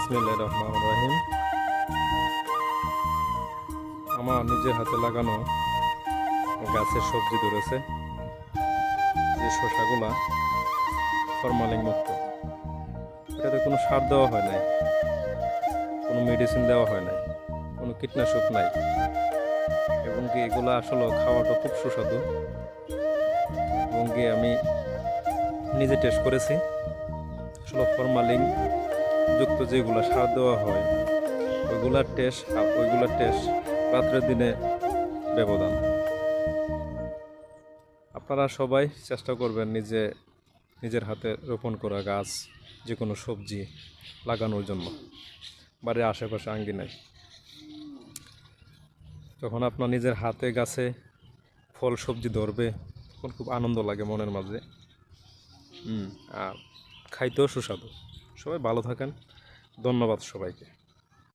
বিসমিল্লাহির রহমানির রহিম। আমার নিজের হাতে লাগানো গাছের সবজি ধরেছে, যে শসাগুলা ফরমালিন মুক্ত। এটাতে কোনো সার দেওয়া হয় নাই, কোনো মেডিসিন দেওয়া হয় নাই, কোনো কীটনাশক নাই, এবং কি এগুলো আসলে খাওয়াটা খুব সুস্বাদু। এবং কি আমি নিজে টেস্ট করেছি, আসলে ফরমালিন যুক্ত যেগুলো সার দেওয়া হয় ওইগুলার টেস্ট আর ওইগুলার টেস্ট রাত্রের দিনে ব্যবধান। আপনারা সবাই চেষ্টা করবেন নিজের হাতে রোপণ করা গাছ, যে কোনো সবজি লাগানোর জন্য বাড়ির আশেপাশে আঙ্গিনায়। যখন আপনার নিজের হাতে গাছে ফল সবজি ধরবে তখন খুব আনন্দ লাগে মনের মাঝে। আর খাইতেও সুস্বাদু। সবাই ভালো থাকেন, ধন্যবাদ সবাইকে।